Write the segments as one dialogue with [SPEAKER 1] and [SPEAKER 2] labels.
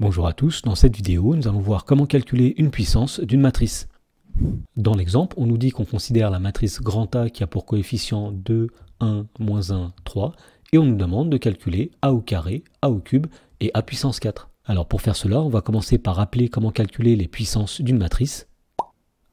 [SPEAKER 1] Bonjour à tous, dans cette vidéo, nous allons voir comment calculer une puissance d'une matrice. Dans l'exemple, on nous dit qu'on considère la matrice grand A qui a pour coefficient 2, 1, moins 1, 3, et on nous demande de calculer A au carré, A au cube et A puissance 4. Alors pour faire cela, on va commencer par rappeler comment calculer les puissances d'une matrice.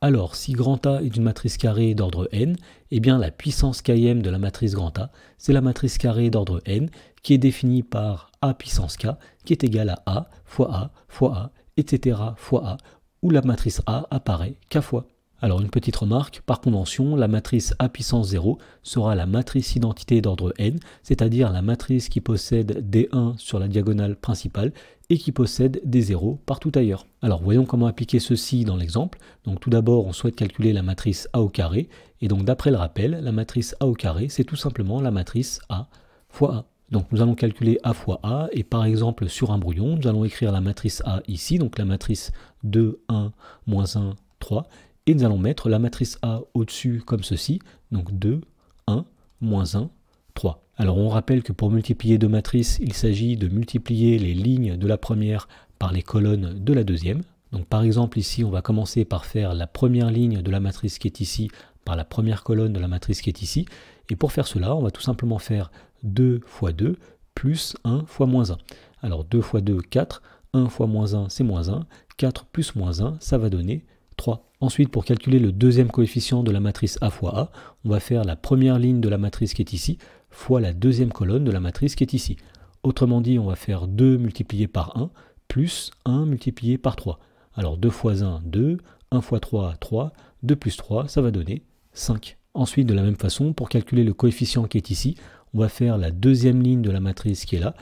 [SPEAKER 1] Alors, si grand A est une matrice carrée d'ordre n, eh bien la puissance km de la matrice grand A, c'est la matrice carrée d'ordre n qui est définie par A puissance k, qui est égale à A, fois A, etc. fois A, où la matrice A apparaît k fois. Alors une petite remarque, par convention, la matrice A puissance 0 sera la matrice identité d'ordre n, c'est-à-dire la matrice qui possède des 1 sur la diagonale principale et qui possède des 0 partout ailleurs. Alors voyons comment appliquer ceci dans l'exemple. Donc tout d'abord, on souhaite calculer la matrice A au carré, et donc d'après le rappel, la matrice A au carré, c'est tout simplement la matrice A fois A. Donc nous allons calculer A fois A, et par exemple sur un brouillon, nous allons écrire la matrice A ici, donc la matrice 2, 1, moins 1, 3, et nous allons mettre la matrice A au-dessus comme ceci, donc 2, 1, moins 1, 3. Alors on rappelle que pour multiplier deux matrices, il s'agit de multiplier les lignes de la première par les colonnes de la deuxième. Donc par exemple ici, on va commencer par faire la première ligne de la matrice qui est ici par la première colonne de la matrice qui est ici. Et pour faire cela, on va tout simplement faire 2 fois 2 plus 1 fois moins 1. Alors 2 fois 2, 4, 1 fois moins 1, c'est moins 1, 4 plus moins 1, ça va donner 3. Ensuite, pour calculer le deuxième coefficient de la matrice A fois A, on va faire la première ligne de la matrice qui est ici, fois la deuxième colonne de la matrice qui est ici. Autrement dit, on va faire 2 multiplié par 1, plus 1 multiplié par 3. Alors 2 fois 1, 2, 1 fois 3, 3, 2 plus 3, ça va donner 5. Ensuite, de la même façon, pour calculer le coefficient qui est ici, on va faire la deuxième ligne de la matrice qui est là,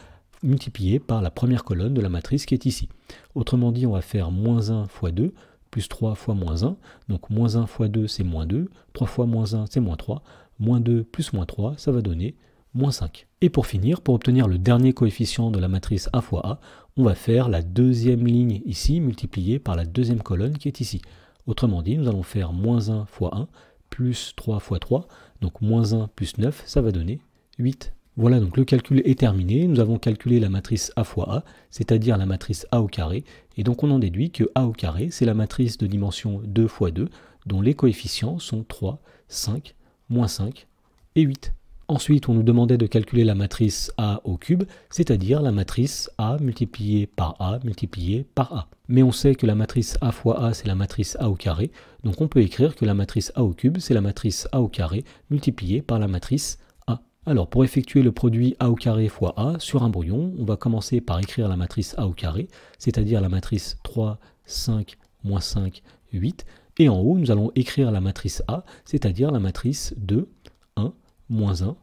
[SPEAKER 1] multipliée par la première colonne de la matrice qui est ici. Autrement dit, on va faire moins 1 fois 2, plus 3 fois moins 1, donc moins 1 fois 2 c'est moins 2, 3 fois moins 1 c'est moins 3, moins 2 plus moins 3 ça va donner moins 5. Et pour finir, pour obtenir le dernier coefficient de la matrice A fois A, on va faire la deuxième ligne ici multipliée par la deuxième colonne qui est ici. Autrement dit, nous allons faire moins 1 fois 1, plus 3 fois 3, donc moins 1 plus 9, ça va donner 8. Voilà, donc le calcul est terminé. Nous avons calculé la matrice A fois A, c'est-à-dire la matrice A au carré, et donc on en déduit que A au carré, c'est la matrice de dimension 2 fois 2, dont les coefficients sont 3, 5, moins 5 et 8. Ensuite, on nous demandait de calculer la matrice A au cube, c'est-à-dire la matrice A multipliée par A multipliée par A. Mais on sait que la matrice A fois A, c'est la matrice A au carré, donc on peut écrire que la matrice A au cube, c'est la matrice A au carré multipliée par la matrice A. Alors pour effectuer le produit A au carré fois A sur un brouillon, on va commencer par écrire la matrice A au carré, c'est-à-dire la matrice 3, 5, moins 5, 8, et en haut, nous allons écrire la matrice A, c'est-à-dire la matrice 2, 1, moins 1,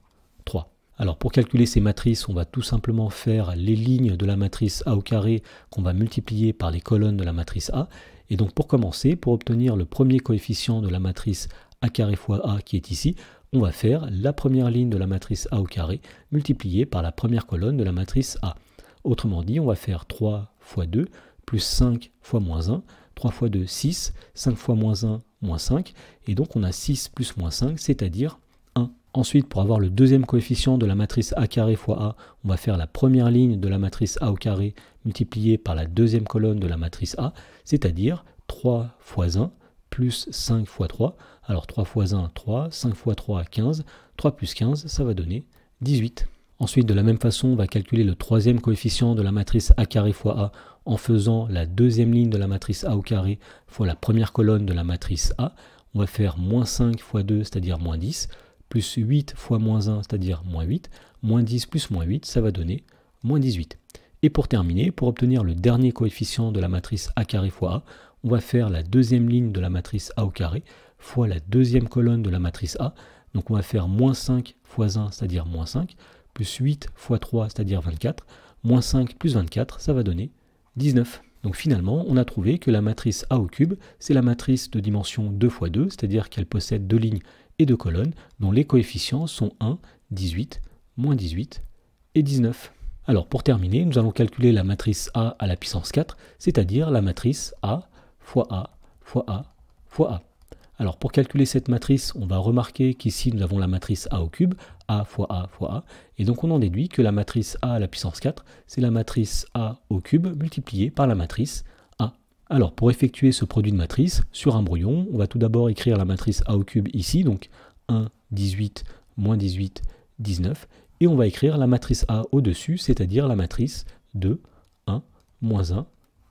[SPEAKER 1] 3. Alors pour calculer ces matrices, on va tout simplement faire les lignes de la matrice A au carré qu'on va multiplier par les colonnes de la matrice A. Et donc pour commencer, pour obtenir le premier coefficient de la matrice A carré fois A qui est ici, on va faire la première ligne de la matrice A au carré multipliée par la première colonne de la matrice A. Autrement dit, on va faire 3 fois 2 plus 5 fois moins 1, 3 fois 2, 6, 5 fois moins 1, moins 5, et donc on a 6 plus moins 5, c'est-à-dire 1. Ensuite, pour avoir le deuxième coefficient de la matrice A carré fois A, on va faire la première ligne de la matrice A au carré multipliée par la deuxième colonne de la matrice A, c'est-à-dire 3 fois 1 plus 5 fois 3. Alors 3 fois 1, 3, 5 fois 3, 15, 3 plus 15, ça va donner 18. Ensuite, de la même façon, on va calculer le troisième coefficient de la matrice A carré fois A en faisant la deuxième ligne de la matrice A au carré fois la première colonne de la matrice A. On va faire moins 5 fois 2, c'est-à-dire moins 10, plus 8 fois moins 1, c'est-à-dire moins 8, moins 10 plus moins 8, ça va donner moins 18. Et pour terminer, pour obtenir le dernier coefficient de la matrice A carré fois A, on va faire la deuxième ligne de la matrice A au carré fois la deuxième colonne de la matrice A. Donc on va faire moins 5 fois 1, c'est-à-dire moins 5, plus 8 fois 3, c'est-à-dire 24, moins 5 plus 24, ça va donner 19. Donc finalement, on a trouvé que la matrice A au cube, c'est la matrice de dimension 2 fois 2, c'est-à-dire qu'elle possède deux lignes et deux colonnes, dont les coefficients sont 1, 18, moins 18 et 19. Alors pour terminer, nous allons calculer la matrice A à la puissance 4, c'est-à-dire la matrice A fois A fois A fois A. Alors pour calculer cette matrice, on va remarquer qu'ici nous avons la matrice A au cube, A fois A fois A. Et donc on en déduit que la matrice A à la puissance 4, c'est la matrice A au cube multipliée par la matrice A. Alors pour effectuer ce produit de matrice, sur un brouillon, on va tout d'abord écrire la matrice A au cube ici, donc 1, 18, moins 18, 19. Et on va écrire la matrice A au-dessus, c'est-à-dire la matrice 2, 1, moins 1,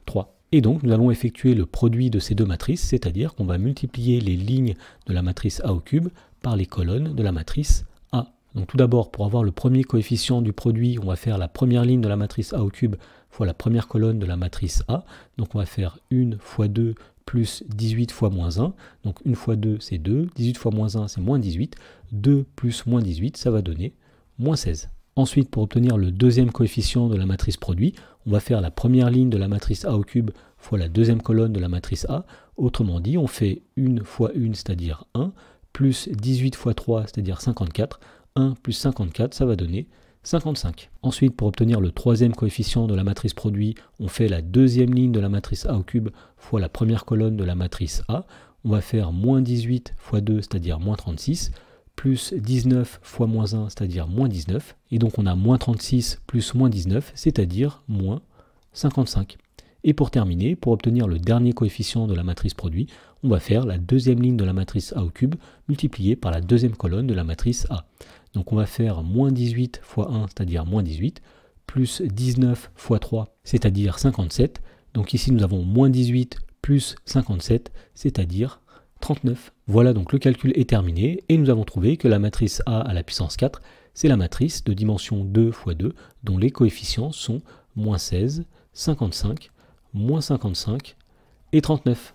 [SPEAKER 1] 3. Et donc nous allons effectuer le produit de ces deux matrices, c'est-à-dire qu'on va multiplier les lignes de la matrice A au cube par les colonnes de la matrice A. Donc tout d'abord, pour avoir le premier coefficient du produit, on va faire la première ligne de la matrice A au cube fois la première colonne de la matrice A. Donc on va faire 1 fois 2 plus 18 fois moins 1. Donc 1 fois 2 c'est 2, 18 fois moins 1 c'est moins 18. 2 plus moins 18, ça va donner moins 16. Ensuite, pour obtenir le deuxième coefficient de la matrice produit, on va faire la première ligne de la matrice A au cube fois la deuxième colonne de la matrice A. Autrement dit, on fait 1 fois 1, c'est-à-dire 1, plus 18 fois 3, c'est-à-dire 54. 1 plus 54, ça va donner 55. Ensuite, pour obtenir le troisième coefficient de la matrice produit, on fait la deuxième ligne de la matrice A au cube fois la première colonne de la matrice A. On va faire moins 18 fois 2, c'est-à-dire moins 36, plus 19 fois moins 1, c'est-à-dire moins 19. Et donc on a moins 36 plus moins 19, c'est-à-dire moins 55. Et pour terminer, pour obtenir le dernier coefficient de la matrice produit, on va faire la deuxième ligne de la matrice A au cube multipliée par la deuxième colonne de la matrice A. Donc on va faire moins 18 fois 1, c'est-à-dire moins 18, plus 19 fois 3, c'est-à-dire 57. Donc ici nous avons moins 18 plus 57, c'est-à-dire 39. Voilà, donc le calcul est terminé et nous avons trouvé que la matrice A à la puissance 4, c'est la matrice de dimension 2 fois 2 dont les coefficients sont moins 16, 55, moins 55 et 39.